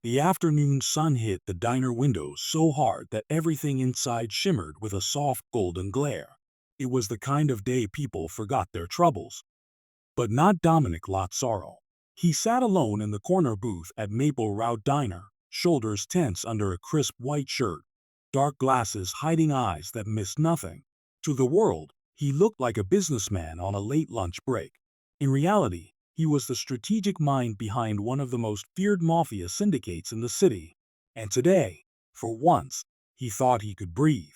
The afternoon sun hit the diner windows so hard that everything inside shimmered with a soft golden glare. It was the kind of day people forgot their troubles. But not Dominic Lazzaro. He sat alone in the corner booth at Maple Route Diner, shoulders tense under a crisp white shirt, dark glasses hiding eyes that missed nothing. To the world, he looked like a businessman on a late lunch break. In reality, he was the strategic mind behind one of the most feared mafia syndicates in the city. And today, for once, he thought he could breathe.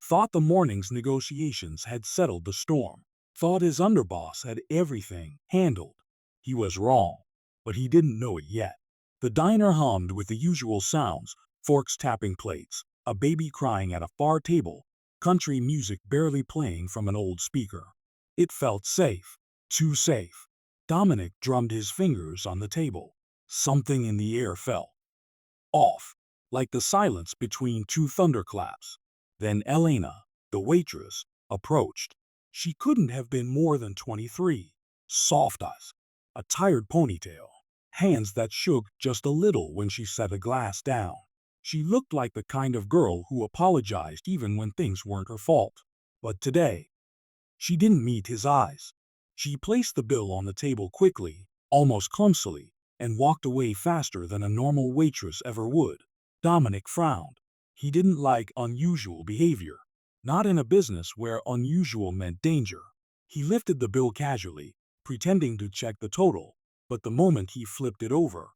Thought the morning's negotiations had settled the storm. Thought his underboss had everything handled. He was wrong, but he didn't know it yet. The diner hummed with the usual sounds, forks tapping plates, a baby crying at a far table, country music barely playing from an old speaker. It felt safe, too safe. Dominic drummed his fingers on the table. Something in the air fell off, like the silence between two thunderclaps. Then Elena, the waitress, approached. She couldn't have been more than 23. Soft eyes, a tired ponytail, hands that shook just a little when she set a glass down. She looked like the kind of girl who apologized even when things weren't her fault. But today, she didn't meet his eyes. She placed the bill on the table quickly, almost clumsily, and walked away faster than a normal waitress ever would. Dominic frowned. He didn't like unusual behavior. Not in a business where unusual meant danger. He lifted the bill casually, pretending to check the total, but the moment he flipped it over,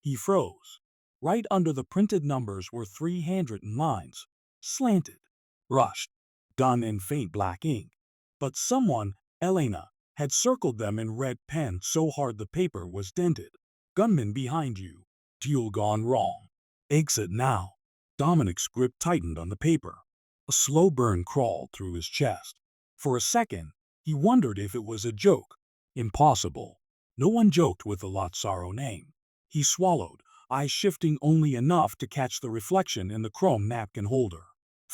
he froze. Right under the printed numbers were 300 lines, slanted, rushed, done in faint black ink. But someone, Elena, had circled them in red pen so hard the paper was dented. Gunman behind you. Deal gone wrong. Exit now. Dominic's grip tightened on the paper. A slow burn crawled through his chest. For a second, he wondered if it was a joke. Impossible. No one joked with the Lazzaro name. He swallowed, eyes shifting only enough to catch the reflection in the chrome napkin holder.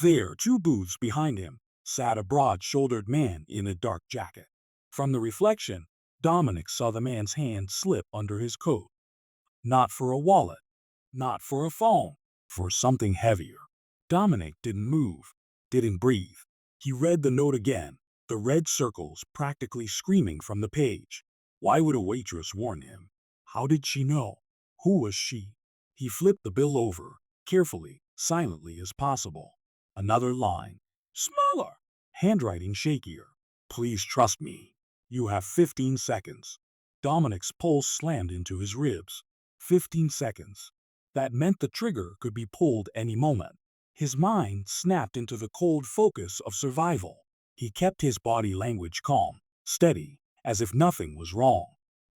There, 2 booths behind him, sat a broad-shouldered man in a dark jacket. From the reflection, Dominic saw the man's hand slip under his coat. Not for a wallet, not for a phone, for something heavier. Dominic didn't move, didn't breathe. He read the note again, the red circles practically screaming from the page. Why would a waitress warn him? How did she know? Who was she? He flipped the bill over, carefully, silently as possible. Another line. Smaller. Handwriting shakier. Please trust me. You have 15 seconds. Dominic's pulse slammed into his ribs. 15 seconds. That meant the trigger could be pulled any moment. His mind snapped into the cold focus of survival. He kept his body language calm, steady, as if nothing was wrong.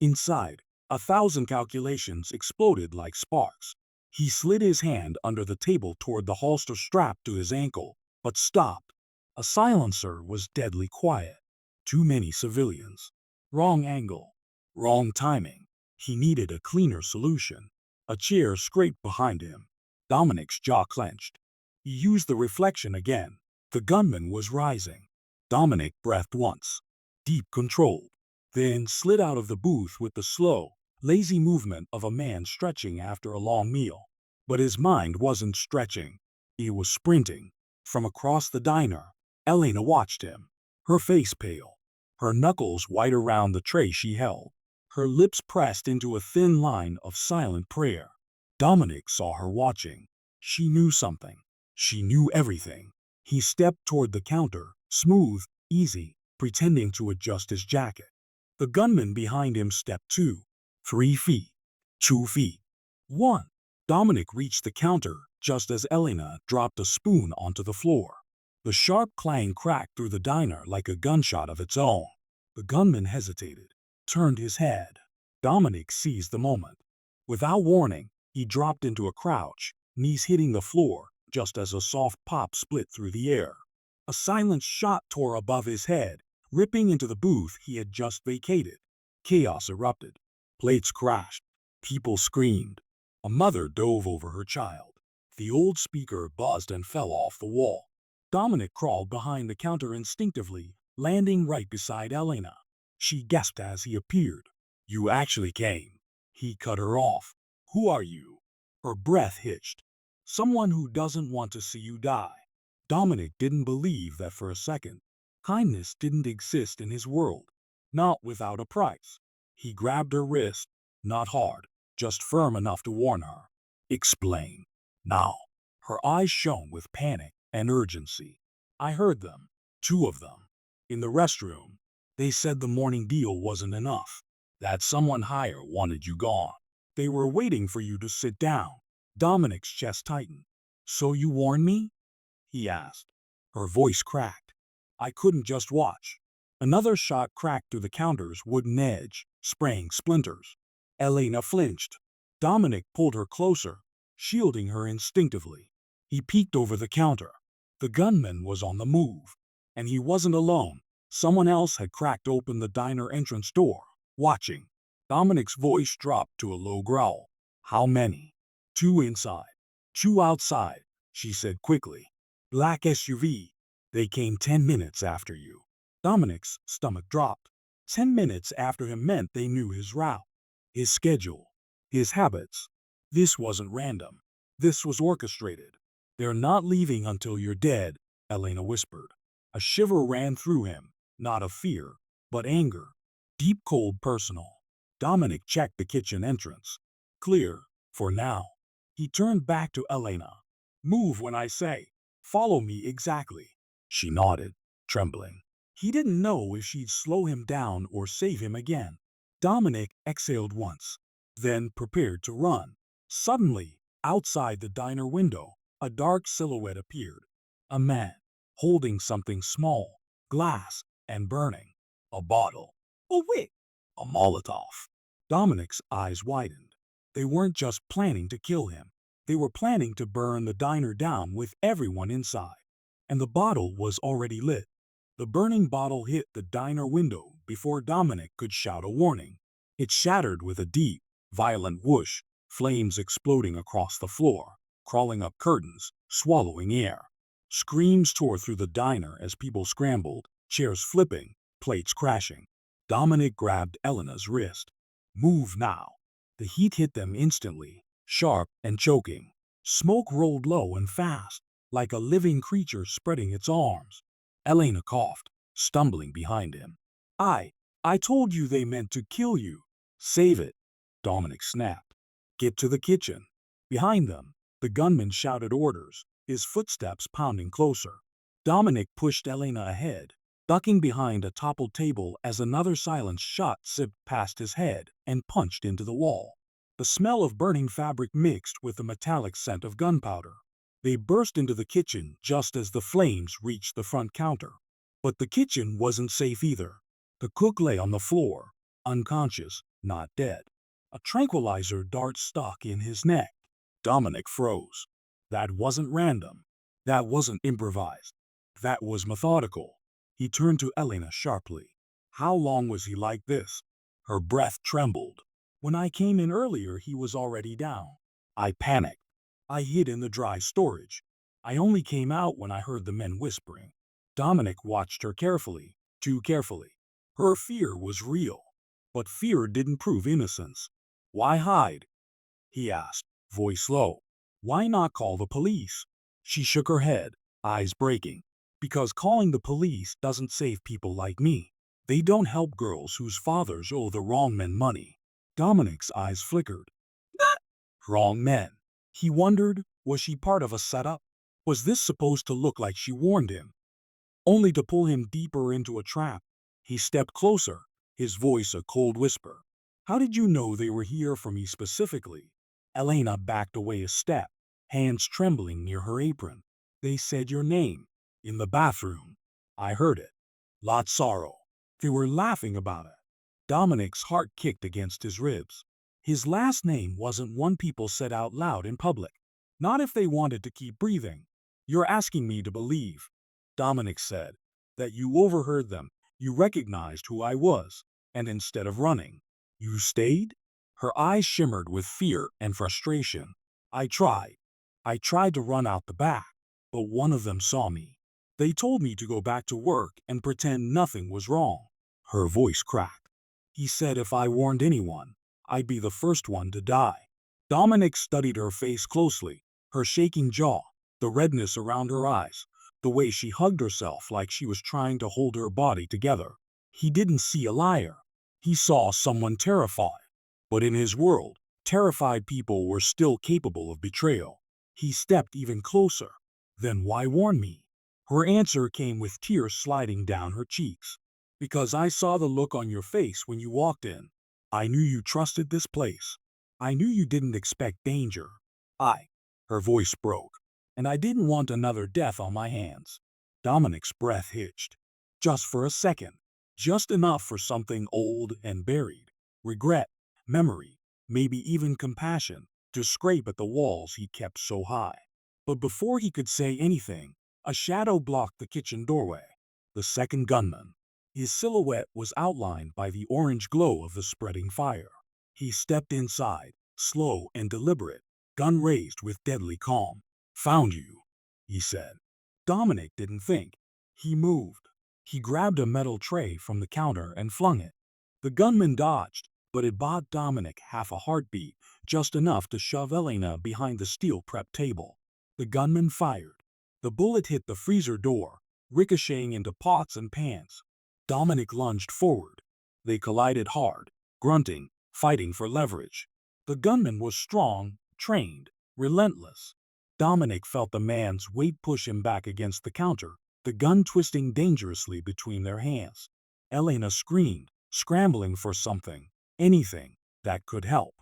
Inside, 1,000 calculations exploded like sparks. He slid his hand under the table toward the holster strapped to his ankle, but stopped. A silencer was deadly quiet. Too many civilians. Wrong angle. Wrong timing. He needed a cleaner solution. A chair scraped behind him. Dominic's jaw clenched. He used the reflection again. The gunman was rising. Dominic breathed once. Deep, controlled. Then slid out of the booth with the slow, lazy movement of a man stretching after a long meal. But his mind wasn't stretching. It was sprinting. From across the diner, Elena watched him. Her face pale. Her knuckles white around the tray she held. Her lips pressed into a thin line of silent prayer. Dominic saw her watching. She knew something. She knew everything. He stepped toward the counter, smooth, easy, pretending to adjust his jacket. The gunman behind him stepped 2. 3 feet. 2 feet. 1. Dominic reached the counter just as Elena dropped a spoon onto the floor. The sharp clang cracked through the diner like a gunshot of its own. The gunman hesitated, turned his head. Dominic seized the moment. Without warning, he dropped into a crouch, knees hitting the floor, just as a soft pop split through the air. A silent shot tore above his head, ripping into the booth he had just vacated. Chaos erupted. Plates crashed. People screamed. A mother dove over her child. The old speaker buzzed and fell off the wall. Dominic crawled behind the counter instinctively, landing right beside Elena. She gasped as he appeared. You actually came. He cut her off. Who are you? Her breath hitched. Someone who doesn't want to see you die. Dominic didn't believe that for a second. Kindness didn't exist in his world. Not without a price. He grabbed her wrist, not hard, just firm enough to warn her. Explain. Now. Her eyes shone with panic and urgency. I heard them. Two of them. In the restroom. They said the morning deal wasn't enough. That someone higher wanted you gone. They were waiting for you to sit down. Dominic's chest tightened. So you warned me? He asked. Her voice cracked. I couldn't just watch. Another shot cracked through the counter's wooden edge, spraying splinters. Elena flinched. Dominic pulled her closer, shielding her instinctively. He peeked over the counter. The gunman was on the move. And he wasn't alone. Someone else had cracked open the diner entrance door, watching. Dominic's voice dropped to a low growl. How many? Two inside. Two outside, she said quickly. Black SUV. They came 10 minutes after you. Dominic's stomach dropped. 10 minutes after him meant they knew his route, his schedule, his habits. This wasn't random. This was orchestrated. They're not leaving until you're dead, Elena whispered. A shiver ran through him, not of fear, but anger. Deep, cold, personal. Dominic checked the kitchen entrance. Clear, for now. He turned back to Elena. Move when I say. Follow me exactly. She nodded, trembling. He didn't know if she'd slow him down or save him again. Dominic exhaled once, then prepared to run. Suddenly, outside the diner window, a dark silhouette appeared. A man, holding something small, glass, and burning. A bottle. A wick. A Molotov. Dominic's eyes widened. They weren't just planning to kill him. They were planning to burn the diner down with everyone inside. And the bottle was already lit. The burning bottle hit the diner window before Dominic could shout a warning. It shattered with a deep, violent whoosh, flames exploding across the floor, crawling up curtains, swallowing air. Screams tore through the diner as people scrambled, chairs flipping, plates crashing. Dominic grabbed Elena's wrist. Move now. The heat hit them instantly, sharp and choking. Smoke rolled low and fast, like a living creature spreading its arms. Elena coughed, stumbling behind him. I told you they meant to kill you. Save it, Dominic snapped. Get to the kitchen. Behind them, the gunman shouted orders, his footsteps pounding closer. Dominic pushed Elena ahead, ducking behind a toppled table as another silenced shot zipped past his head and punched into the wall. The smell of burning fabric mixed with the metallic scent of gunpowder. They burst into the kitchen just as the flames reached the front counter. But the kitchen wasn't safe either. The cook lay on the floor, unconscious, not dead. A tranquilizer dart stuck in his neck. Dominic froze. That wasn't random. That wasn't improvised. That was methodical. He turned to Elena sharply. How long was he like this? Her breath trembled. When I came in earlier, he was already down. I panicked. I hid in the dry storage. I only came out when I heard the men whispering. Dominic watched her carefully, too carefully. Her fear was real. But fear didn't prove innocence. Why hide? He asked, voice low. Why not call the police? She shook her head, eyes breaking. Because calling the police doesn't save people like me. They don't help girls whose fathers owe the wrong men money. Dominic's eyes flickered. Wrong men. He wondered, was she part of a setup? Was this supposed to look like she warned him? Only to pull him deeper into a trap. He stepped closer, his voice a cold whisper. How did you know they were here for me specifically? Elena backed away a step, hands trembling near her apron. They said your name. In the bathroom. I heard it. Lazzaro. They were laughing about it. Dominic's heart kicked against his ribs. His last name wasn't one people said out loud in public. Not if they wanted to keep breathing. You're asking me to believe, Dominic said, that you overheard them, you recognized who I was, and instead of running, you stayed? Her eyes shimmered with fear and frustration. I tried. I tried to run out the back, but one of them saw me. They told me to go back to work and pretend nothing was wrong. Her voice cracked. He said if I warned anyone, I'd be the first one to die. Dominic studied her face closely, her shaking jaw, the redness around her eyes, the way she hugged herself like she was trying to hold her body together. He didn't see a liar. He saw someone terrified. But in his world, terrified people were still capable of betrayal. He stepped even closer. Then why warn me? Her answer came with tears sliding down her cheeks. Because I saw the look on your face when you walked in. I knew you trusted this place. I knew you didn't expect danger. I, her voice broke, and I didn't want another death on my hands. Dominic's breath hitched. Just for a second. Just enough for something old and buried. Regret, memory, maybe even compassion, to scrape at the walls he kept so high. But before he could say anything, a shadow blocked the kitchen doorway. The second gunman. His silhouette was outlined by the orange glow of the spreading fire. He stepped inside, slow and deliberate, gun raised with deadly calm. Found you, he said. Dominic didn't think. He moved. He grabbed a metal tray from the counter and flung it. The gunman dodged, but it bought Dominic half a heartbeat, just enough to shove Elena behind the steel prep table. The gunman fired. The bullet hit the freezer door, ricocheting into pots and pans. Dominic lunged forward. They collided hard, grunting, fighting for leverage. The gunman was strong, trained, relentless. Dominic felt the man's weight push him back against the counter, the gun twisting dangerously between their hands. Elena screamed, scrambling for something, anything, that could help.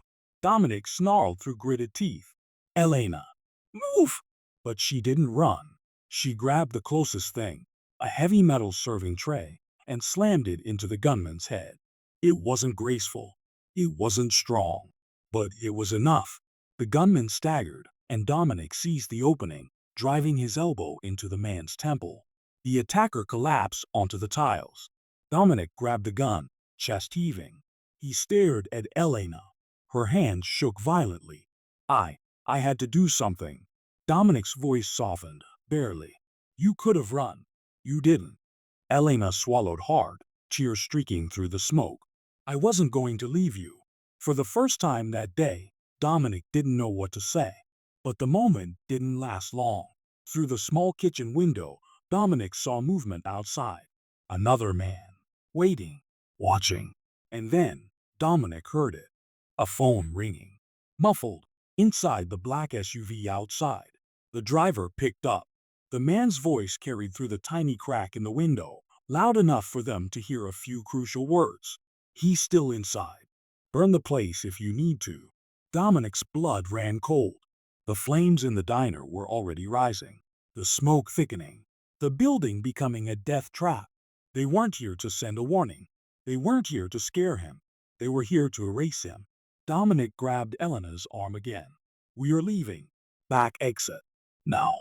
Dominic snarled through gritted teeth. Elena, move! But she didn't run. She grabbed the closest thing, a heavy metal serving tray, and slammed it into the gunman's head. It wasn't graceful. It wasn't strong. But it was enough. The gunman staggered, and Dominic seized the opening, driving his elbow into the man's temple. The attacker collapsed onto the tiles. Dominic grabbed the gun, chest heaving. He stared at Elena. Her hands shook violently. I had to do something. Dominic's voice softened, barely. You could have run. You didn't. Elena swallowed hard, tears streaking through the smoke. I wasn't going to leave you. For the first time that day, Dominic didn't know what to say. But the moment didn't last long. Through the small kitchen window, Dominic saw movement outside. Another man. Waiting. Watching. And then, Dominic heard it. A phone ringing. Muffled. Inside the black SUV outside. The driver picked up. The man's voice carried through the tiny crack in the window, loud enough for them to hear a few crucial words. He's still inside. Burn the place if you need to. Dominic's blood ran cold. The flames in the diner were already rising, the smoke thickening, the building becoming a death trap. They weren't here to send a warning. They weren't here to scare him. They were here to erase him. Dominic grabbed Elena's arm again. We are leaving. Back exit. Now.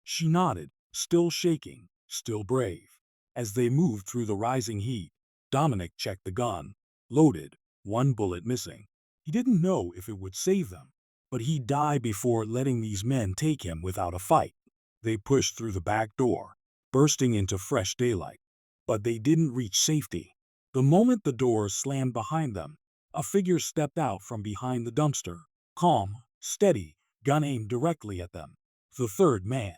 She nodded, still shaking, still brave. As they moved through the rising heat, Dominic checked the gun. Loaded, one bullet missing. He didn't know if it would save them, but he'd die before letting these men take him without a fight. They pushed through the back door, bursting into fresh daylight. But they didn't reach safety. The moment the door slammed behind them, a figure stepped out from behind the dumpster, calm, steady, gun aimed directly at them. The third man,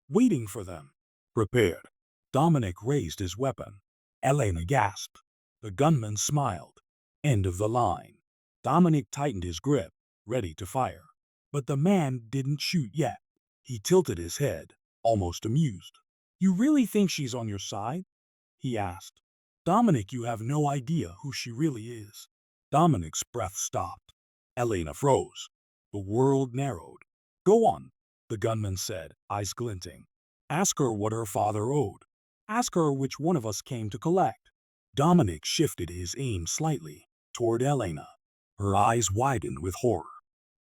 waiting for them. Prepared. Dominic raised his weapon. Elena gasped. The gunman smiled. End of the line. Dominic tightened his grip, ready to fire. But the man didn't shoot yet. He tilted his head, almost amused. You really think she's on your side? He asked. Dominic, you have no idea who she really is. Dominic's breath stopped. Elena froze. The world narrowed. Go on, the gunman said, eyes glinting. Ask her what her father owed. Ask her which one of us came to collect. Dominic shifted his aim slightly, toward Elena. Her eyes widened with horror.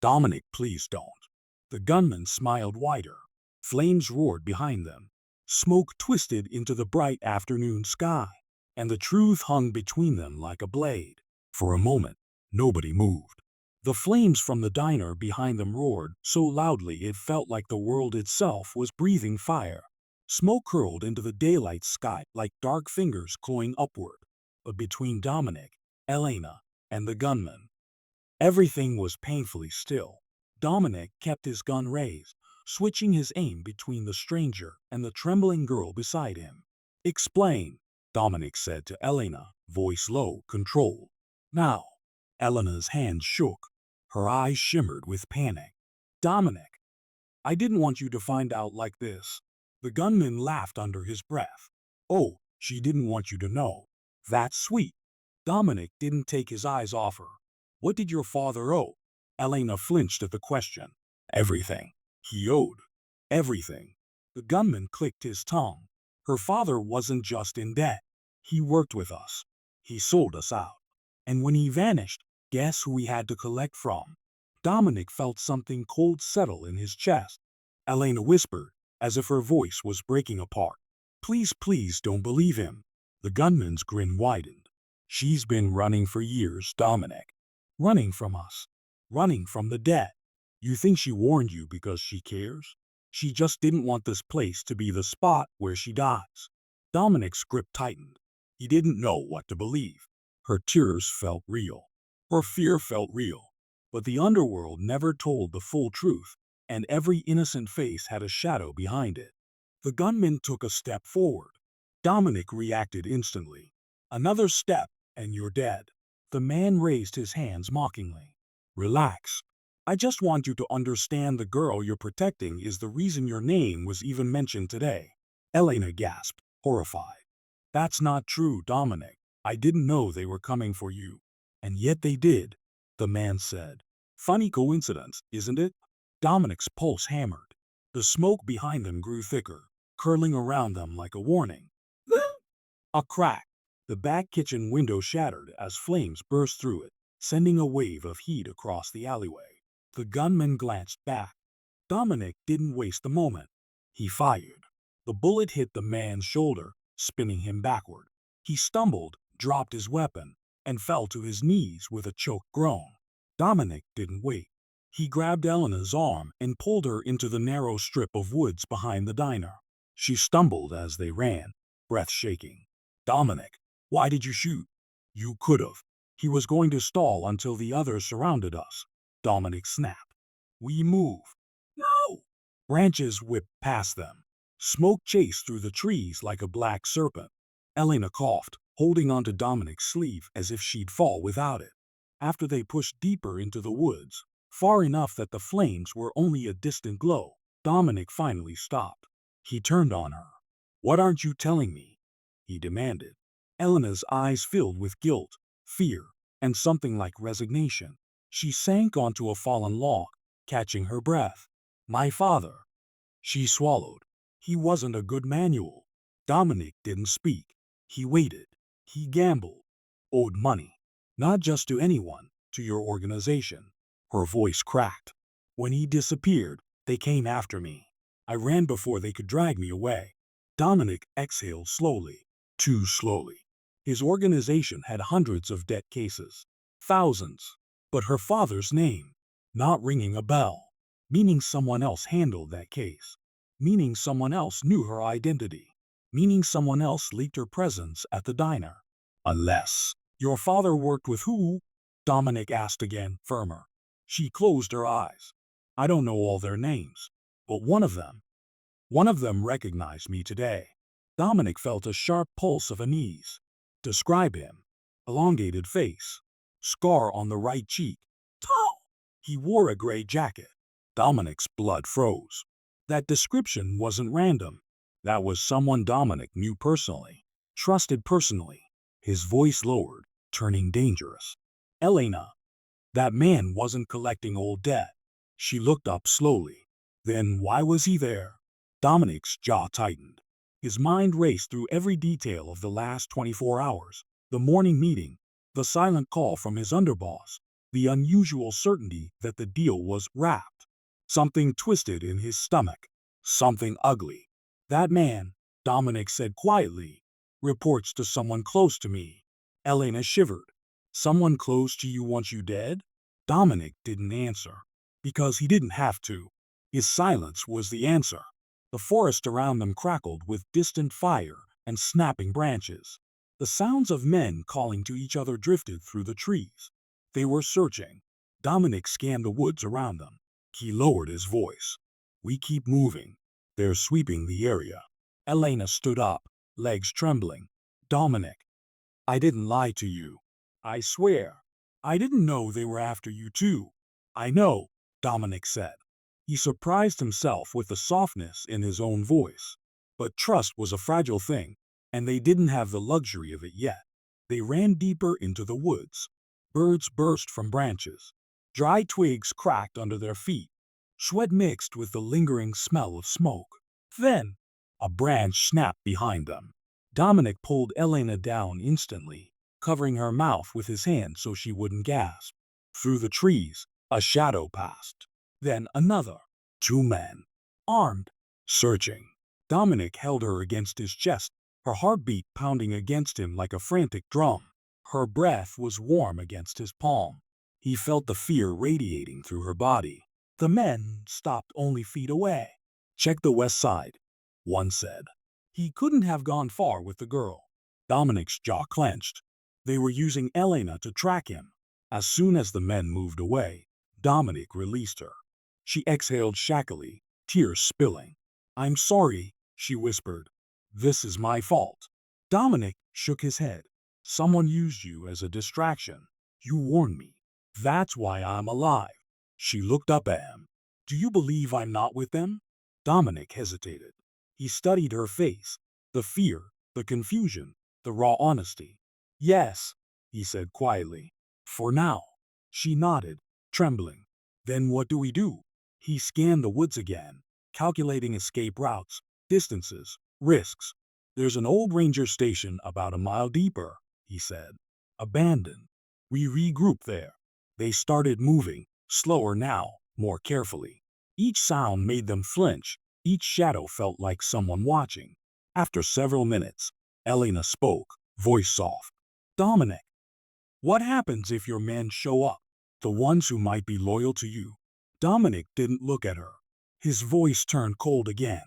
Dominic, please don't. The gunman smiled wider. Flames roared behind them. Smoke twisted into the bright afternoon sky, and the truth hung between them like a blade. For a moment, nobody moved. The flames from the diner behind them roared so loudly it felt like the world itself was breathing fire. Smoke curled into the daylight sky like dark fingers clawing upward. But between Dominic, Elena, and the gunman, everything was painfully still. Dominic kept his gun raised, switching his aim between the stranger and the trembling girl beside him. "Explain," Dominic said to Elena, voice low, controlled. "Now." Elena's hands shook. Her eyes shimmered with panic. "Dominic, I didn't want you to find out like this." The gunman laughed under his breath. "Oh, she didn't want you to know. That's sweet." Dominic didn't take his eyes off her. "What did your father owe?" Elena flinched at the question. "Everything. He owed everything." The gunman clicked his tongue. "Her father wasn't just in debt. He worked with us. He sold us out. And when he vanished, guess who we had to collect from?" Dominic felt something cold settle in his chest. Elena whispered, as if her voice was breaking apart. "Please, please don't believe him." The gunman's grin widened. "She's been running for years, Dominic. Running from us. Running from the debt. You think she warned you because she cares? She just didn't want this place to be the spot where she dies." Dominic's grip tightened. He didn't know what to believe. Her tears felt real. Her fear felt real. But the underworld never told the full truth, and every innocent face had a shadow behind it. The gunman took a step forward. Dominic reacted instantly. "Another step, and you're dead." The man raised his hands mockingly. "Relax. I just want you to understand the girl you're protecting is the reason your name was even mentioned today." Elena gasped, horrified. "That's not true, Dominic. I didn't know they were coming for you." "And yet they did," the man said. "Funny coincidence, isn't it?" Dominic's pulse hammered. The smoke behind them grew thicker, curling around them like a warning. A crack. The back kitchen window shattered as flames burst through it, sending a wave of heat across the alleyway. The gunman glanced back. Dominic didn't waste a moment. He fired. The bullet hit the man's shoulder, spinning him backward. He stumbled, dropped his weapon, and fell to his knees with a choked groan. Dominic didn't wait. He grabbed Elena's arm and pulled her into the narrow strip of woods behind the diner. She stumbled as they ran, breath shaking. "Dominic, why did you shoot?" "You could've." "He was going to stall until the others surrounded us," Dominic snapped. "We move." "No!" Branches whipped past them. Smoke chased through the trees like a black serpent. Elena coughed, holding onto Dominic's sleeve as if she'd fall without it. After they pushed deeper into the woods, far enough that the flames were only a distant glow, Dominic finally stopped. He turned on her. "What aren't you telling me?" he demanded. Elena's eyes filled with guilt, fear, and something like resignation. She sank onto a fallen log, catching her breath. "My father." She swallowed. "He wasn't a good manual." Dominic didn't speak. He waited. He gambled. Owed money. Not just to anyone, to your organization. Her voice cracked. "When he disappeared, they came after me. I ran before they could drag me away." Dominic exhaled slowly. Too slowly. His organization had hundreds of debt cases. Thousands. But her father's name, not ringing a bell. Meaning someone else handled that case. Meaning someone else knew her identity. Meaning someone else leaked her presence at the diner. "Unless your father worked with who?" Dominic asked again, firmer. She closed her eyes. "I don't know all their names, but one of them recognized me today." Dominic felt a sharp pulse of unease. "Describe him." "Elongated face. Scar on the right cheek. Tall. He wore a gray jacket." Dominic's blood froze. That description wasn't random. That was someone Dominic knew personally. Trusted personally. His voice lowered, turning dangerous. "Elena, that man wasn't collecting old debt." She looked up slowly. "Then why was he there?" Dominic's jaw tightened. His mind raced through every detail of the last 24 hours. The morning meeting, the silent call from his underboss, the unusual certainty that the deal was wrapped. Something twisted in his stomach. Something ugly. "That man," Dominic said quietly, "reports to someone close to me." Elena shivered. "Someone close to you wants you dead?" Dominic didn't answer. Because he didn't have to. His silence was the answer. The forest around them crackled with distant fire and snapping branches. The sounds of men calling to each other drifted through the trees. They were searching. Dominic scanned the woods around them, He lowered his voice. We keep moving. They're sweeping the area. Elena stood up, legs trembling. Dominic, I didn't lie to you. I swear. I didn't know they were after you too. I know, Dominic said. He surprised himself with the softness in his own voice. But trust was a fragile thing, and they didn't have the luxury of it yet. They ran deeper into the woods. Birds burst from branches. Dry twigs cracked under their feet. Sweat mixed with the lingering smell of smoke. Then, a branch snapped behind them. Dominic pulled Elena down instantly, covering her mouth with his hand so she wouldn't gasp. Through the trees, a shadow passed. Then another. 2 men. Armed. Searching. Dominic held her against his chest, her heartbeat pounding against him like a frantic drum. Her breath was warm against his palm. He felt the fear radiating through her body. The men stopped only feet away. Check the west side, one said. He couldn't have gone far with the girl. Dominic's jaw clenched. They were using Elena to track him. As soon as the men moved away, Dominic released her. She exhaled shackily, tears spilling. I'm sorry, she whispered. This is my fault. Dominic shook his head. Someone used you as a distraction. You warned me. That's why I'm alive. She looked up at him. Do you believe I'm not with them? Dominic hesitated. He studied her face, the fear, the confusion, the raw honesty. Yes, he said quietly. For now. She nodded, trembling. Then what do we do? He scanned the woods again, calculating escape routes, distances, risks. There's an old ranger station about a mile deeper, he said. Abandoned. We regrouped there. They started moving, slower now, more carefully. Each sound made them flinch. Each shadow felt like someone watching. After several minutes, Elena spoke, voice soft. Dominic, what happens if your men show up? The ones who might be loyal to you? Dominic didn't look at her. His voice turned cold again.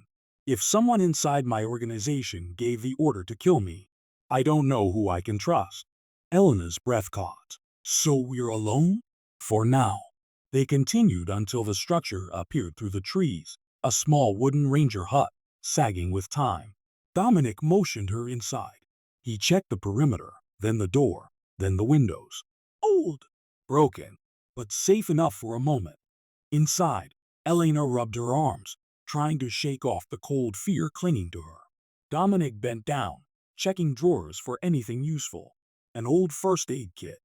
If someone inside my organization gave the order to kill me, I don't know who I can trust. Elena's breath caught. So we're alone? For now. They continued until the structure appeared through the trees, a small wooden ranger hut, sagging with time. Dominic motioned her inside. He checked the perimeter, then the door, then the windows. Old, broken, but safe enough for a moment. Inside, Elena rubbed her arms, trying to shake off the cold fear clinging to her. Dominic bent down, checking drawers for anything useful. An old first aid kit,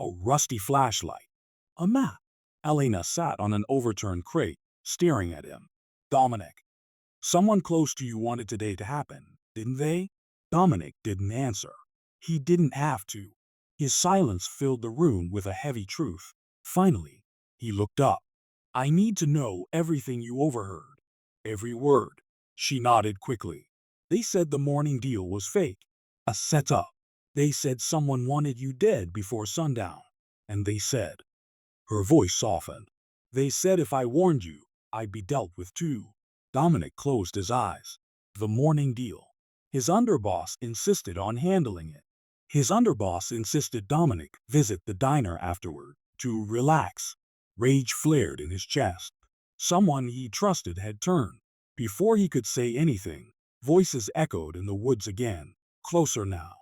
a rusty flashlight, a map. Elena sat on an overturned crate, staring at him. Dominic, someone close to you wanted today to happen, didn't they? Dominic didn't answer. He didn't have to. His silence filled the room with a heavy truth. Finally, he looked up. I need to know everything you overheard. Every word. She nodded quickly. They said the morning deal was fake. A setup. They said someone wanted you dead before sundown. And they said. Her voice softened. They said if I warned you, I'd be dealt with too. Dominic closed his eyes. The morning deal. His underboss insisted on handling it. His underboss insisted Dominic visit the diner afterward to relax. Rage flared in his chest. Someone he trusted had turned. Before he could say anything, voices echoed in the woods again. Closer now.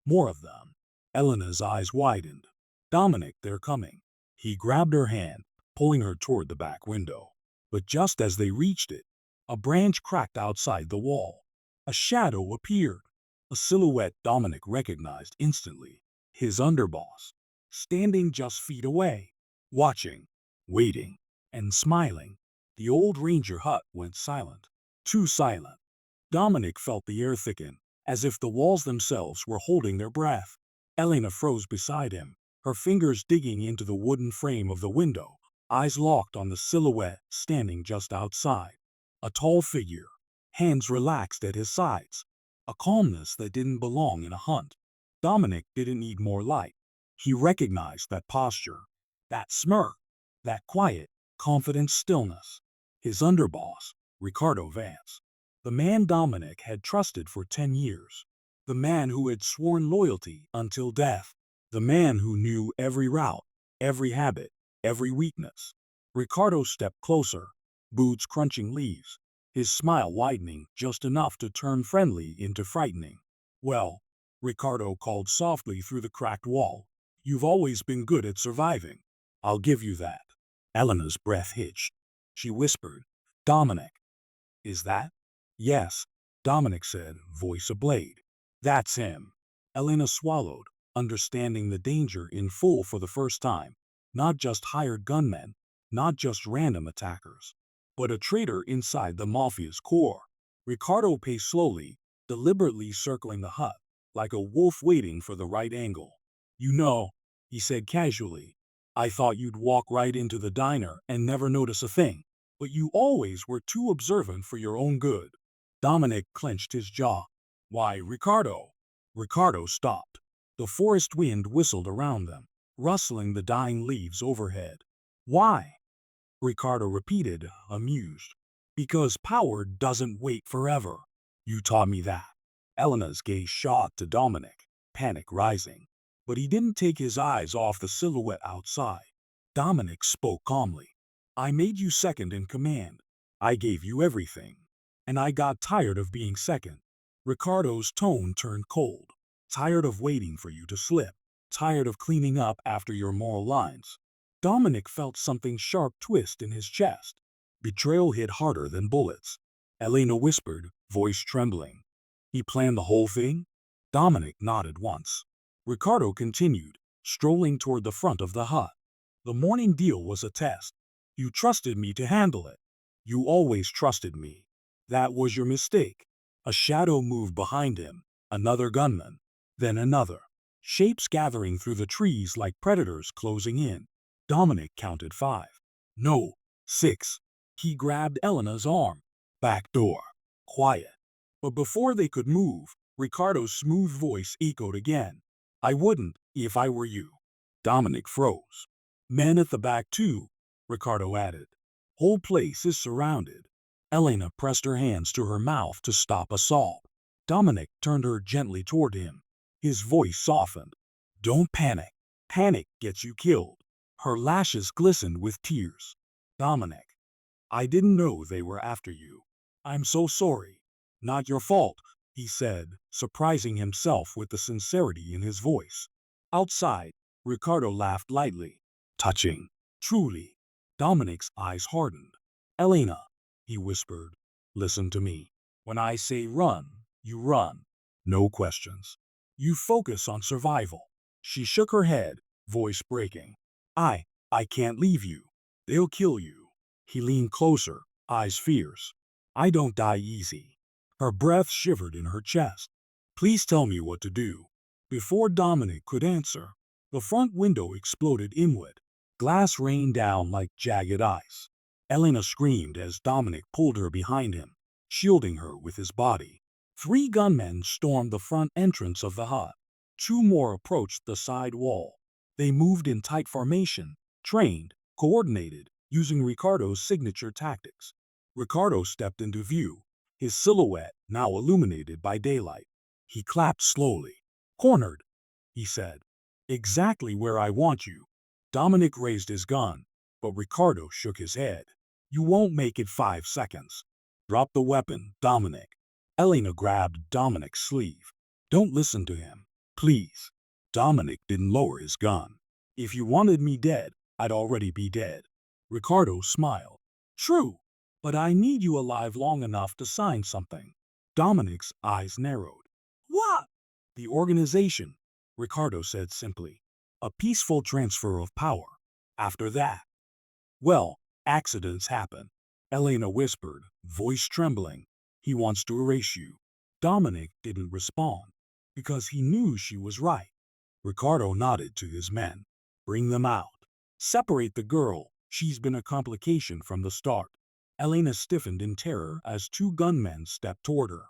More of them. Elena's eyes widened. Dominic, they're coming. He grabbed her hand, pulling her toward the back window. But just as they reached it, a branch cracked outside the wall. A shadow appeared. A silhouette Dominic recognized instantly. His underboss. Standing just feet away. Watching. Waiting. And smiling. The old ranger hut went silent. Too silent. Dominic felt the air thicken, as if the walls themselves were holding their breath. Elena froze beside him, her fingers digging into the wooden frame of the window, eyes locked on the silhouette standing just outside. A tall figure, hands relaxed at his sides. A calmness that didn't belong in a hunt. Dominic didn't need more light. He recognized that posture, that smirk, that quiet, confident stillness. His underboss, Ricardo Vance. The man Dominic had trusted for 10 years. The man who had sworn loyalty until death. The man who knew every route, every habit, every weakness. Ricardo stepped closer, boots crunching leaves, his smile widening just enough to turn friendly into frightening. "Well," Ricardo called softly through the cracked wall, "you've always been good at surviving. I'll give you that." Elena's breath hitched. She whispered, "Dominic." "Is that?" "Yes," Dominic said, voice ablade. "That's him." Elena swallowed, understanding the danger in full for the first time. Not just hired gunmen, not just random attackers, but a traitor inside the Mafia's core. Ricardo paced slowly, deliberately circling the hut, like a wolf waiting for the right angle. "You know," he said casually, "I thought you'd walk right into the diner and never notice a thing. But you always were too observant for your own good." Dominic clenched his jaw. "Why, Ricardo?" Ricardo stopped. The forest wind whistled around them, rustling the dying leaves overhead. "Why?" Ricardo repeated, amused. "Because power doesn't wait forever. You taught me that." Elena's gaze shot to Dominic, panic rising. But he didn't take his eyes off the silhouette outside. Dominic spoke calmly. "I made you second in command. I gave you everything. And I got tired of being second." Ricardo's tone turned cold. "Tired of waiting for you to slip. Tired of cleaning up after your moral lines." Dominic felt something sharp twist in his chest. Betrayal hit harder than bullets. Elena whispered, voice trembling, "He planned the whole thing?" Dominic nodded once. Ricardo continued, strolling toward the front of the hut. "The morning deal was a test. You trusted me to handle it. You always trusted me. That was your mistake." A shadow moved behind him, another gunman, then another. Shapes gathering through the trees like predators closing in. Dominic counted 5. No, 6. He grabbed Elena's arm. "Back door. Quiet." But before they could move, Ricardo's smooth voice echoed again. "I wouldn't, if I were you." Dominic froze. "Men at the back too," Ricardo added. "Whole place is surrounded." Elena pressed her hands to her mouth to stop a sob. Dominic turned her gently toward him. His voice softened. "Don't panic. Panic gets you killed." Her lashes glistened with tears. "Dominic, I didn't know they were after you. I'm so sorry." "Not your fault," he said, surprising himself with the sincerity in his voice. Outside, Ricardo laughed lightly. "Touching. Truly." Dominic's eyes hardened. "Elena," he whispered, "listen to me. When I say run, you run. No questions. You focus on survival." She shook her head, voice breaking. I can't leave you. They'll kill you." He leaned closer, eyes fierce. "I don't die easy." Her breath shivered in her chest. "Please tell me what to do." Before Dominic could answer, the front window exploded inward. Glass rained down like jagged ice. Elena screamed as Dominic pulled her behind him, shielding her with his body. 3 gunmen stormed the front entrance of the hut. 2 more approached the side wall. They moved in tight formation, trained, coordinated, using Ricardo's signature tactics. Ricardo stepped into view, his silhouette now illuminated by daylight. He clapped slowly. "Cornered," he said. "Exactly where I want you." Dominic raised his gun, but Ricardo shook his head. "You won't make it 5 seconds. Drop the weapon, Dominic." Elena grabbed Dominic's sleeve. "Don't listen to him, please." Dominic didn't lower his gun. "If you wanted me dead, I'd already be dead." Ricardo smiled. "True, but I need you alive long enough to sign something." Dominic's eyes narrowed. "What?" "The organization," Ricardo said simply. "A peaceful transfer of power. After that, well, accidents happen." Elena whispered, voice trembling. "He wants to erase you." Dominic didn't respond, because he knew she was right. Ricardo nodded to his men. "Bring them out. Separate the girl. She's been a complication from the start." Elena stiffened in terror as 2 gunmen stepped toward her.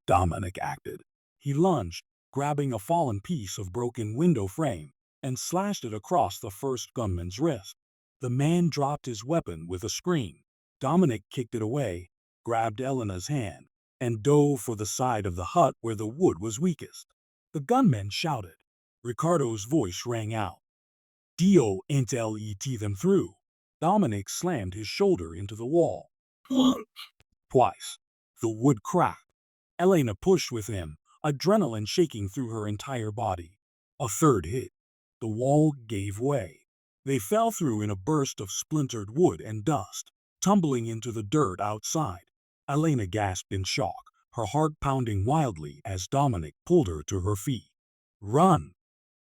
Dominic acted. He lunged, grabbing a fallen piece of broken window frame, and slashed it across the first gunman's wrist. The man dropped his weapon with a scream. Dominic kicked it away, grabbed Elena's hand, and dove for the side of the hut where the wood was weakest. The gunmen shouted. Ricardo's voice rang out. "Dio ent let them through." Dominic slammed his shoulder into the wall. Twice. The wood cracked. Elena pushed with him, adrenaline shaking through her entire body. A third hit. The wall gave way. They fell through in a burst of splintered wood and dust, tumbling into the dirt outside. Elena gasped in shock, her heart pounding wildly as Dominic pulled her to her feet. "Run!"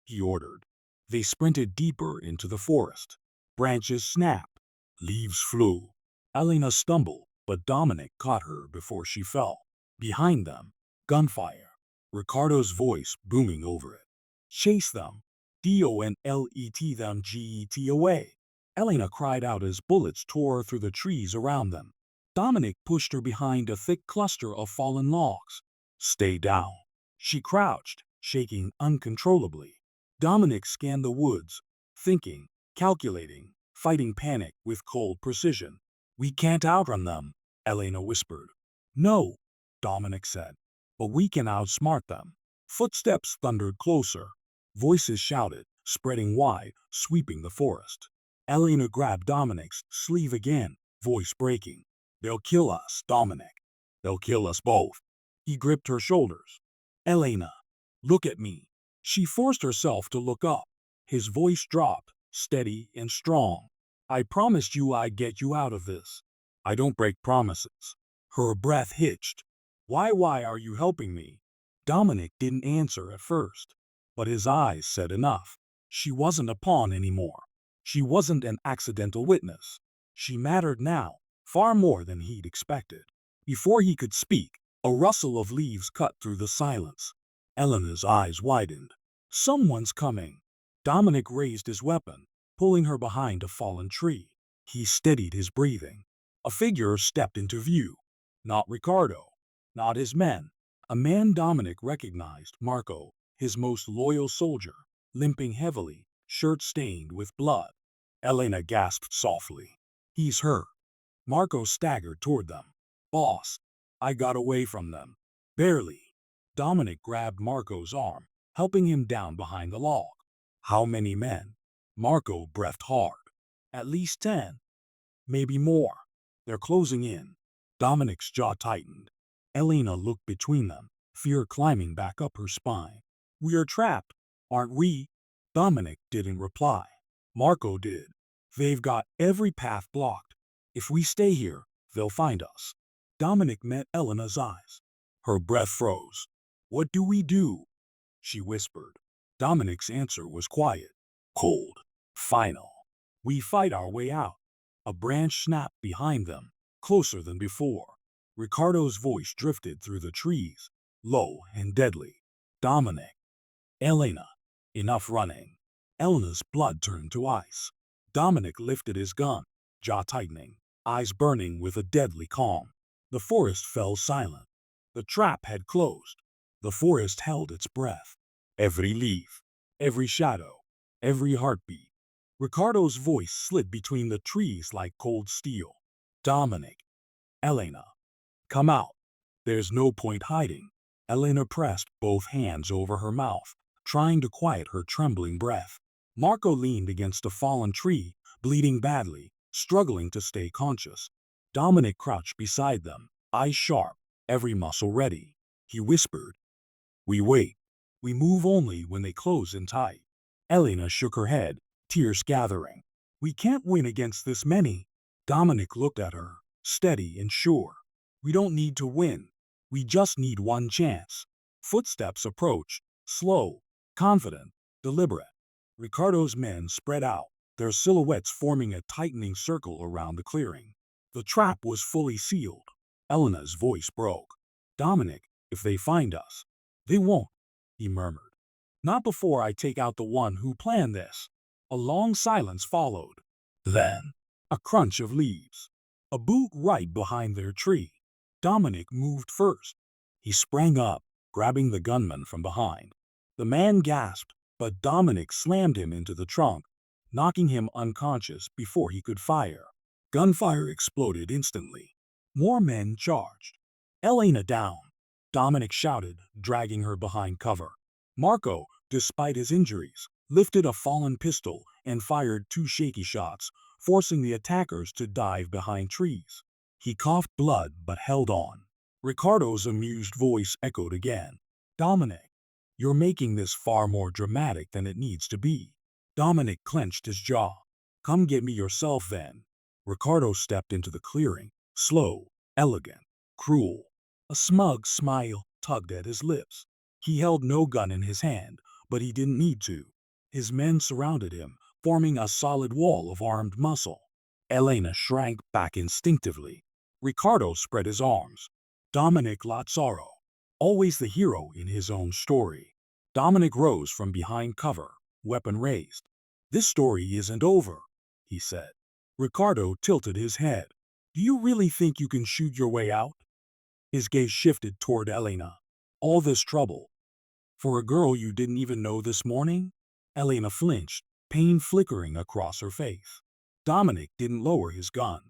he ordered. They sprinted deeper into the forest. Branches snapped. Leaves flew. Elena stumbled, but Dominic caught her before she fell. Behind them, gunfire. Ricardo's voice booming over it. "Chase them! DONLET them GET away!" Elena cried out as bullets tore through the trees around them. Dominic pushed her behind a thick cluster of fallen logs. "Stay down." She crouched, shaking uncontrollably. Dominic scanned the woods, thinking, calculating, fighting panic with cold precision. "We can't outrun them," Elena whispered. "No," Dominic said, "but we can outsmart them." Footsteps thundered closer. Voices shouted, spreading wide, sweeping the forest. Elena grabbed Dominic's sleeve again, voice breaking. "They'll kill us, Dominic. They'll kill us both." He gripped her shoulders. "Elena, look at me." She forced herself to look up. His voice dropped, steady and strong. "I promised you I'd get you out of this." "I don't break promises." Her breath hitched. Why are you helping me?" Dominic didn't answer at first, but his eyes said enough. She wasn't a pawn anymore. She wasn't an accidental witness. She mattered now, far more than he'd expected. Before he could speak, a rustle of leaves cut through the silence. Elena's eyes widened. "Someone's coming." Dominic raised his weapon, pulling her behind a fallen tree. He steadied his breathing. A figure stepped into view. Not Ricardo. Not his men. A man Dominic recognized, Marco, his most loyal soldier, limping heavily, shirt stained with blood. Elena gasped softly. "He's hurt." Marco staggered toward them. "Boss, I got away from them." "Barely." Dominic grabbed Marco's arm, helping him down behind the log. "How many men?" Marco breathed hard. "At least 10. Maybe more. They're closing in." Dominic's jaw tightened. Elena looked between them, fear climbing back up her spine. "We are trapped, aren't we?" Dominic didn't reply. Marco did. "They've got every path blocked. If we stay here, they'll find us." Dominic met Elena's eyes. Her breath froze. "What do we do?" she whispered. Dominic's answer was quiet, cold, final. "We fight our way out." A branch snapped behind them, closer than before. Ricardo's voice drifted through the trees, low and deadly. "Dominic." "Elena." "Enough running." Elena's blood turned to ice. Dominic lifted his gun, jaw tightening, eyes burning with a deadly calm. The forest fell silent. The trap had closed. The forest held its breath. Every leaf, every shadow, every heartbeat. Ricardo's voice slid between the trees like cold steel. "Dominic." "Elena." "Come out. There's no point hiding." Elena pressed both hands over her mouth, trying to quiet her trembling breath. Marco leaned against a fallen tree, bleeding badly, struggling to stay conscious. Dominic crouched beside them, eyes sharp, every muscle ready. He whispered, "We wait. We move only when they close in tight." Elena shook her head, tears gathering. "We can't win against this many." Dominic looked at her, steady and sure. "We don't need to win. We just need one chance." Footsteps approached, slow, confident, deliberate. Ricardo's men spread out, their silhouettes forming a tightening circle around the clearing. The trap was fully sealed. Elena's voice broke. "Dominic, if they find us." "They won't," he murmured. "Not before I take out the one who planned this." A long silence followed. Then, a crunch of leaves. A boot right behind their tree. Dominic moved first. He sprang up, grabbing the gunman from behind. The man gasped, but Dominic slammed him into the trunk, knocking him unconscious before he could fire. Gunfire exploded instantly. More men charged. "Elena down!" Dominic shouted, dragging her behind cover. Marco, despite his injuries, lifted a fallen pistol and fired 2 shaky shots, forcing the attackers to dive behind trees. He coughed blood but held on. Ricardo's amused voice echoed again. Dominic, you're making this far more dramatic than it needs to be. Dominic clenched his jaw. Come get me yourself then. Ricardo stepped into the clearing, slow, elegant, cruel. A smug smile tugged at his lips. He held no gun in his hand, but he didn't need to. His men surrounded him, forming a solid wall of armed muscle. Elena shrank back instinctively. Ricardo spread his arms. Dominic Lazzaro, always the hero in his own story. Dominic rose from behind cover, weapon raised. This story isn't over, he said. Ricardo tilted his head. Do you really think you can shoot your way out? His gaze shifted toward Elena. All this trouble. For a girl you didn't even know this morning? Elena flinched, pain flickering across her face. Dominic didn't lower his gun.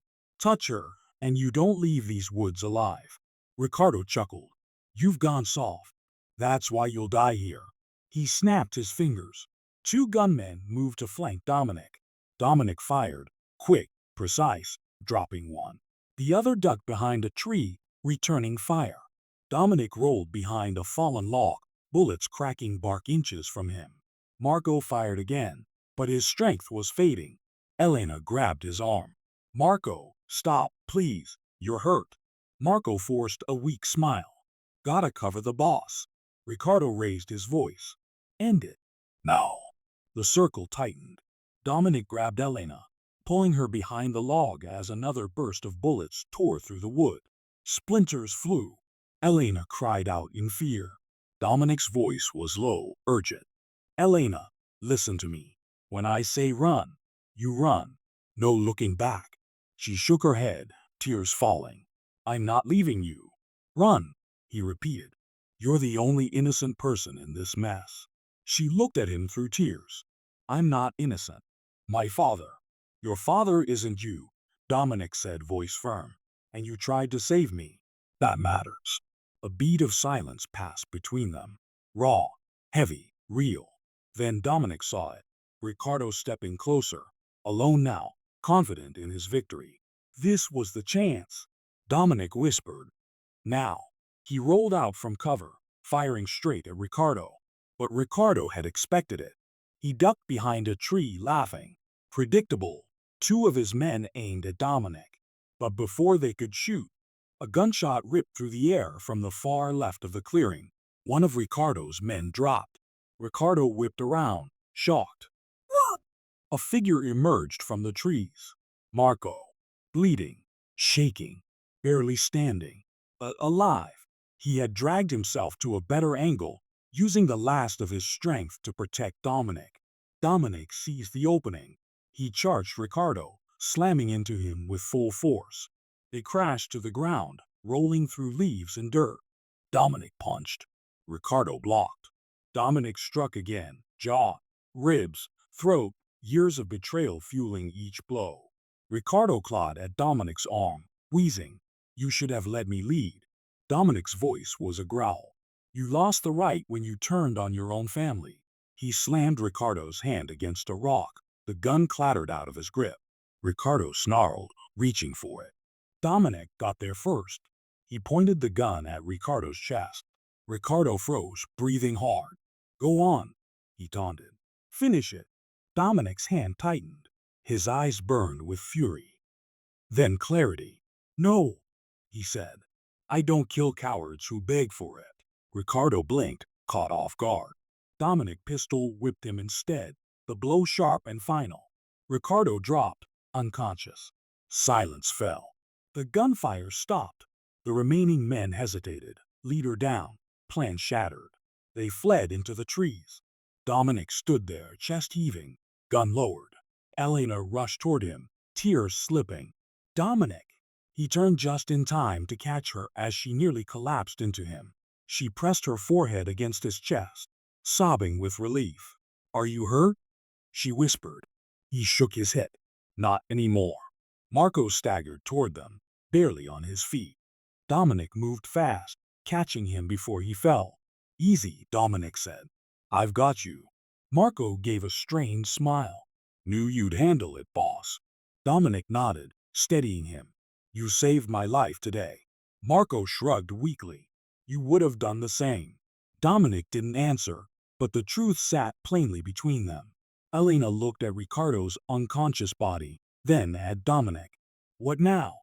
Touch her, and you don't leave these woods alive. Ricardo chuckled. You've gone soft. That's why you'll die here. He snapped his fingers. Two gunmen moved to flank Dominic. Dominic fired, quick, precise, dropping one. The other ducked behind a tree, returning fire. Dominic rolled behind a fallen log, bullets cracking bark inches from him. Marco fired again, but his strength was fading. Elena grabbed his arm. Marco, stop, please, you're hurt. Marco forced a weak smile. Gotta cover the boss. Ricardo raised his voice. End it. Now. The circle tightened. Dominic grabbed Elena, pulling her behind the log as another burst of bullets tore through the wood. Splinters flew. Elena cried out in fear. Dominic's voice was low, urgent. Elena, listen to me. When I say run, you run. No looking back. She shook her head, tears falling. I'm not leaving you. Run, he repeated. You're the only innocent person in this mess. She looked at him through tears. I'm not innocent. My father. Your father isn't you, Dominic said, voice firm. And you tried to save me. That matters. A beat of silence passed between them. Raw, heavy, real. Then Dominic saw it. Ricardo stepping closer, alone now, confident in his victory. This was the chance. Dominic whispered. Now. He rolled out from cover, firing straight at Ricardo. But Ricardo had expected it. He ducked behind a tree, laughing. Predictable. Two of his men aimed at Dominic. But before they could shoot, a gunshot ripped through the air from the far left of the clearing. One of Ricardo's men dropped. Ricardo whipped around, shocked. A figure emerged from the trees. Marco, bleeding, shaking, barely standing, but alive. He had dragged himself to a better angle, using the last of his strength to protect Dominic. Dominic seized the opening. He charged Ricardo, slamming into him with full force. They crashed to the ground, rolling through leaves and dirt. Dominic punched. Ricardo blocked. Dominic struck again, jaw, ribs, throat, years of betrayal fueling each blow. Ricardo clawed at Dominic's arm, wheezing. You should have let me lead. Dominic's voice was a growl. You lost the right when you turned on your own family. He slammed Ricardo's hand against a rock. The gun clattered out of his grip. Ricardo snarled, reaching for it. Dominic got there first. He pointed the gun at Ricardo's chest. Ricardo froze, breathing hard. Go on, he taunted. Finish it. Dominic's hand tightened. His eyes burned with fury. Then clarity. No, he said. I don't kill cowards who beg for it. Ricardo blinked, caught off guard. Dominic pistol whipped him instead, the blow sharp and final. Ricardo dropped, unconscious. Silence fell. The gunfire stopped. The remaining men hesitated, leader down, plan shattered. They fled into the trees. Dominic stood there, chest heaving, gun lowered. Elena rushed toward him, tears slipping. Dominic! He turned just in time to catch her as she nearly collapsed into him. She pressed her forehead against his chest, sobbing with relief. Are you hurt? She whispered. He shook his head. Not anymore. Marco staggered toward them, barely on his feet. Dominic moved fast, catching him before he fell. Easy, Dominic said. I've got you. Marco gave a strained smile. Knew you'd handle it, boss. Dominic nodded, steadying him. You saved my life today. Marco shrugged weakly. You would have done the same. Dominic didn't answer, but the truth sat plainly between them. Elena looked at Ricardo's unconscious body, then at Dominic. What now?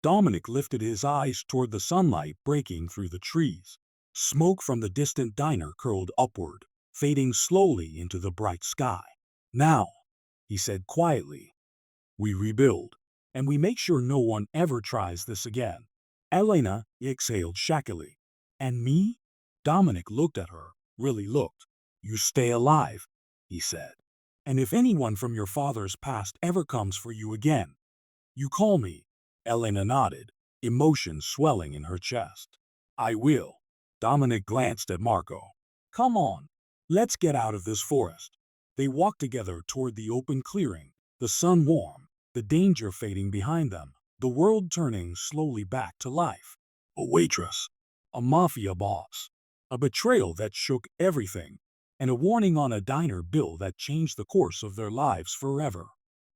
Dominic lifted his eyes toward the sunlight breaking through the trees. Smoke from the distant diner curled upward, fading slowly into the bright sky. Now, he said quietly, we rebuild, and we make sure no one ever tries this again. Elena exhaled shakily. And me? Dominic looked at her, really looked. You stay alive, he said. And if anyone from your father's past ever comes for you again, you call me. Elena nodded, emotion swelling in her chest. I will. Dominic glanced at Marco. Come on, let's get out of this forest. They walked together toward the open clearing, the sun warm, the danger fading behind them, the world turning slowly back to life. A waitress, a mafia boss, a betrayal that shook everything, and a warning on a diner bill that changed the course of their lives forever.